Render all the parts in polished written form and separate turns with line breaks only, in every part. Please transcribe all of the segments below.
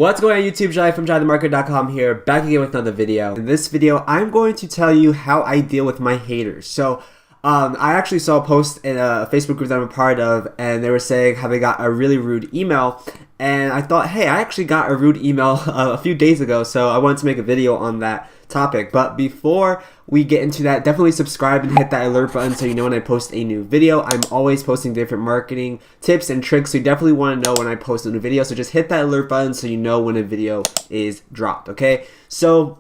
What's going on YouTube? Jelani from JelaniTheMarketer.com here, back again with another video. In this video, I'm going to tell you how I deal with my haters. So, I actually saw a post in a Facebook group that I'm a part of, and they were saying how they got a really rude email. And I thought, hey, I actually got a rude email a few days ago, so I wanted to make a video on that topic. But before we get into that, definitely subscribe and hit that alert button so you know when I post a new video. I'm always posting different marketing tips and tricks, so you definitely want to know when I post a new video. So just hit that alert button so you know when a video is dropped, okay? So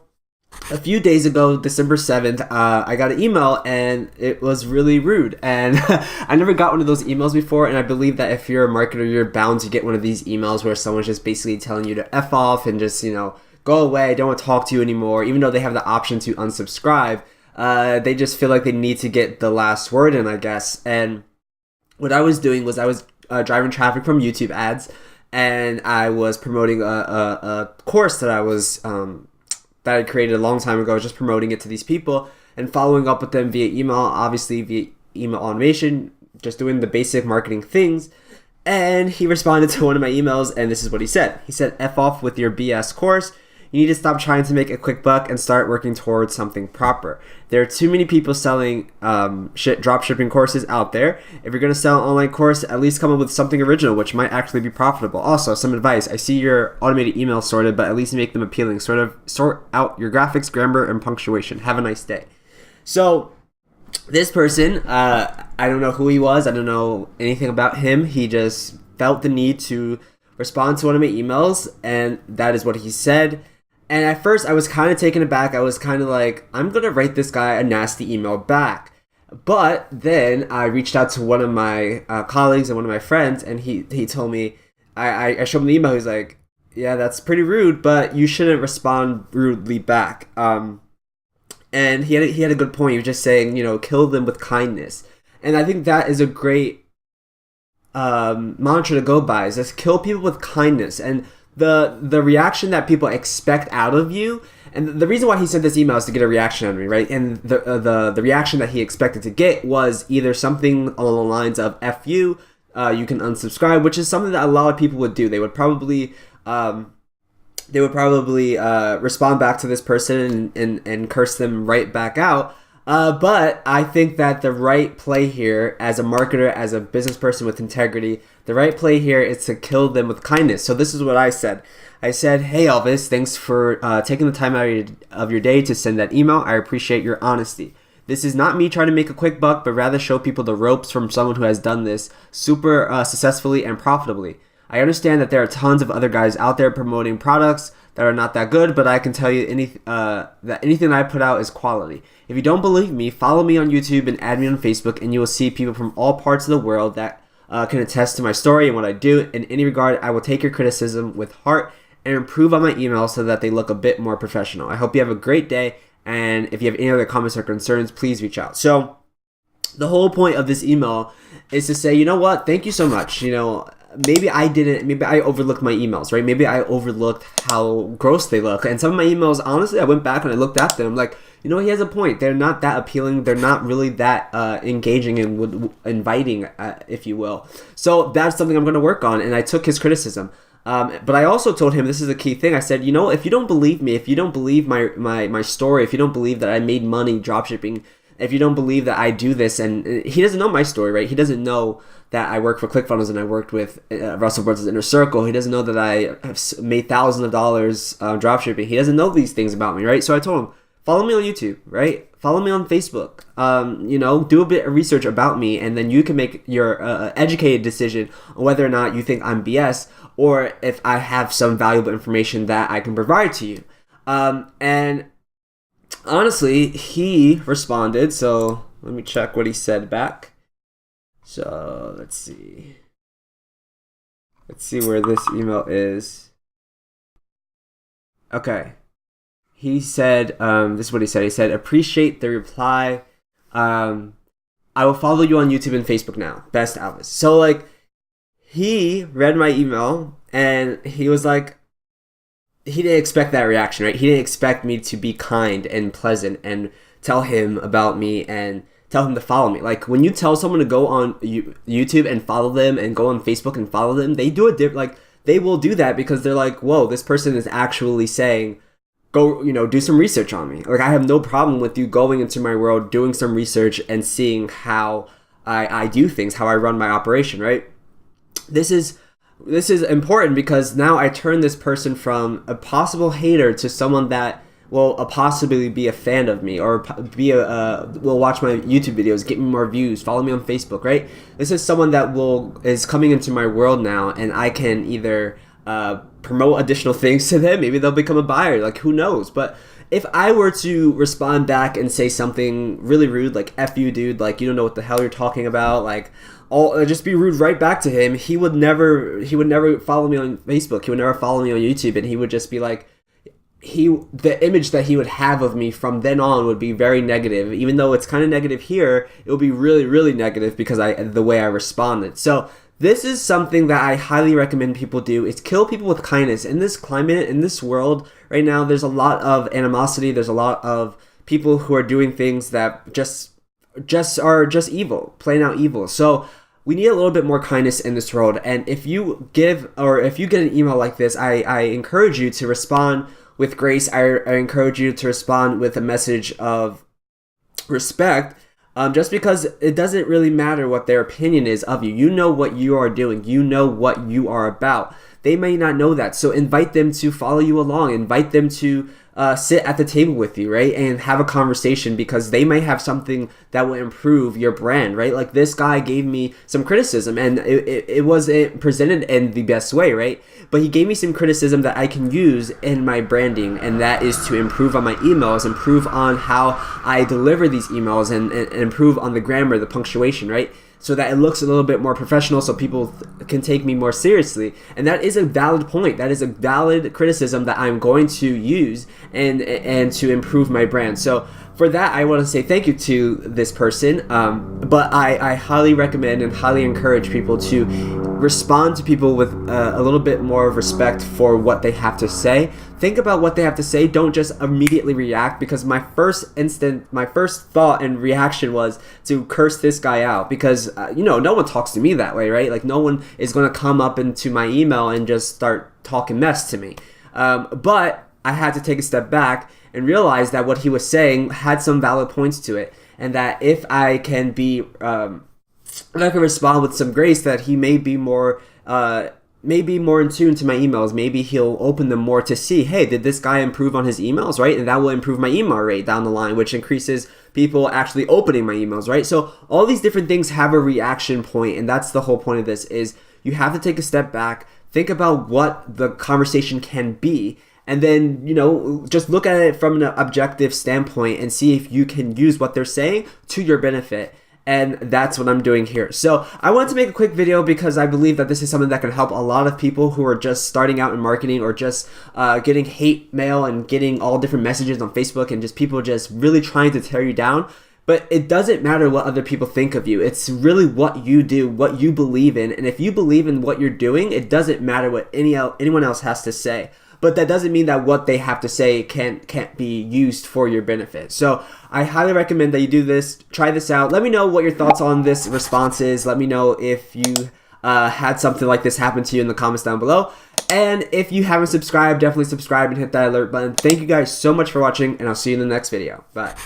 a few days ago, December 7th, I got an email and it was really rude. And I never got one of those emails before, and I believe that if you're a marketer, you're bound to get one of these emails where someone's just basically telling you to F off and just, you know, go away, I don't want to talk to you anymore. Even though they have the option to unsubscribe, they just feel like they need to get the last word in, I guess. And what I was doing was I was driving traffic from YouTube ads, and I was promoting a course that I was that I created a long time ago. I was just promoting it to these people and following up with them via email, obviously via email automation, just doing the basic marketing things. And he responded to one of my emails, and this is what he said. He said, F off with your BS course. You need to stop trying to make a quick buck and start working towards something proper. There are too many people selling drop shipping courses out there. If you're going to sell an online course, at least come up with something original, which might actually be profitable. Also, some advice. I see your automated emails sorted, but at least make them appealing. Sort out your graphics, grammar, and punctuation. Have a nice day. So this person, I don't know who he was. I don't know anything about him. He just felt the need to respond to one of my emails, and that is what he said. And at first, I was kind of taken aback. I was kind of like, I'm going to write this guy a nasty email back. But then I reached out to one of my colleagues and one of my friends, and he told me, I showed him the email. He's like, yeah, that's pretty rude, but you shouldn't respond rudely back. And he had a good point. He was just saying, you know, kill them with kindness. And I think that is a great mantra to go by, is just kill people with kindness. And the reaction that people expect out of you, and the reason why he sent this email is to get a reaction out of me, right? And the reaction that he expected to get was either something along the lines of F you, you can unsubscribe, which is something that a lot of people would do. They would probably respond back to this person and curse them right back out. But I think that the right play here, as a marketer, as a business person with integrity, the right play here is to kill them with kindness. So this is what I said. I said, hey Elvis, thanks for taking the time out of your day to send that email. I appreciate your honesty. This is not me trying to make a quick buck, but rather show people the ropes from someone who has done this super successfully and profitably. I understand that there are tons of other guys out there promoting products that are not that good, but I can tell you that anything that I put out is quality. If you don't believe me, follow me on YouTube and add me on Facebook, and you will see people from all parts of the world that can attest to my story and what I do. In any regard, I will take your criticism with heart and improve on my emails so that they look a bit more professional. I hope you have a great day, and if you have any other comments or concerns, please reach out. So the whole point of this email is to say, you know what, thank you so much. You know, maybe I overlooked my emails, right? Maybe I overlooked how gross they look. And some of my emails, honestly, I went back and I looked at them, like, you know, he has a point. They're not that appealing. They're not really that engaging and inviting, if you will. So that's something I'm going to work on. And I took his criticism. But I also told him, this is a key thing. I said, you know, if you don't believe me, if you don't believe my story, if you don't believe that I made money dropshipping, if you don't believe that I do this, and he doesn't know my story, right? He doesn't know that I work for ClickFunnels and I worked with Russell Brunson's Inner Circle. He doesn't know that I have made thousands of dollars dropshipping. He doesn't know these things about me, right? So I told him, follow me on YouTube, right? Follow me on Facebook. You know, do a bit of research about me, and then you can make your educated decision on whether or not you think I'm BS or if I have some valuable information that I can provide to you. And honestly, he responded. So let me check what he said back. So let's see where this email is. Okay. He said, this is what he said. He said, appreciate the reply. I will follow you on YouTube and Facebook now. Best Elvis. So like, he read my email and he was like, he didn't expect that reaction, right? He didn't expect me to be kind and pleasant and tell him about me and tell him to follow me. Like, when you tell someone to go on YouTube and follow them and go on Facebook and follow them, they do it like they will do that because they're like, whoa, this person is actually saying, go, do some research on me. Like, I have no problem with you going into my world, doing some research, and seeing how I do things, how I run my operation, right? This is important because now I turn this person from a possible hater to someone that will possibly be a fan of me, or will watch my YouTube videos, get me more views, follow me on Facebook, right? This is someone that is coming into my world now, and I can either promote additional things to them. Maybe they'll become a buyer, like, who knows? But if I were to respond back and say something really rude, like "F you, dude," like, you don't know what the hell you're talking about, like, just be rude right back to him, he would never follow me on Facebook, he would never follow me on YouTube, and he would just be like, the image that he would have of me from then on would be very negative. Even though it's kind of negative here, it will be really, really negative because the way I responded. So this is something that I highly recommend people do, is kill people with kindness. In this climate, in this world right now, there's a lot of animosity. There's a lot of people who are doing things that just are evil, plain out evil. So we need a little bit more kindness in this world. And if you get an email like this, I encourage you to respond with grace. I encourage you to respond with a message of respect. Just because it doesn't really matter what their opinion is of you. You know what you are doing. You know what you are about. They may not know that. So invite them to follow you along. Invite them to sit at the table with you, right? And have a conversation, because they may have something that will improve your brand, right? Like, this guy gave me some criticism, and it wasn't presented in the best way, right? But he gave me some criticism that I can use in my branding, and that is to improve on my emails, improve on how I deliver these emails, and improve on the grammar, the punctuation, right? So that it looks a little bit more professional, so people can take me more seriously. And that is a valid point. That is a valid criticism that I'm going to use and to improve my brand. So for that, I want to say thank you to this person. But I highly recommend and highly encourage people to respond to people with a little bit more of respect for what they have to say. Think about what they have to say. Don't just immediately react, because my first thought and reaction was to curse this guy out, because no one talks to me that way, right? Like, no one is going to come up into my email and just start talking mess to me. But I had to take a step back and realize that what he was saying had some valid points to it, and that if I can respond with some grace, that he may be more in tune to my emails. Maybe he'll open them more to see, hey, did this guy improve on his emails, right? And that will improve my email rate down the line, which increases people actually opening my emails, right? So all these different things have a reaction point, and that's the whole point of this, is you have to take a step back, think about what the conversation can be, and then, just look at it from an objective standpoint and see if you can use what they're saying to your benefit. And that's what I'm doing here. So I wanted to make a quick video because I believe that this is something that can help a lot of people who are just starting out in marketing, or just getting hate mail and getting all different messages on Facebook, and just people just really trying to tear you down. But it doesn't matter what other people think of you. It's really what you do, what you believe in. And if you believe in what you're doing, it doesn't matter what anyone else has to say. But that doesn't mean that what they have to say can't be used for your benefit. So I highly recommend that you do this. Try this out. Let me know what your thoughts on this response is. Let me know if you had something like this happen to you in the comments down below. And if you haven't subscribed, definitely subscribe and hit that alert button. Thank you guys so much for watching, and I'll see you in the next video. Bye.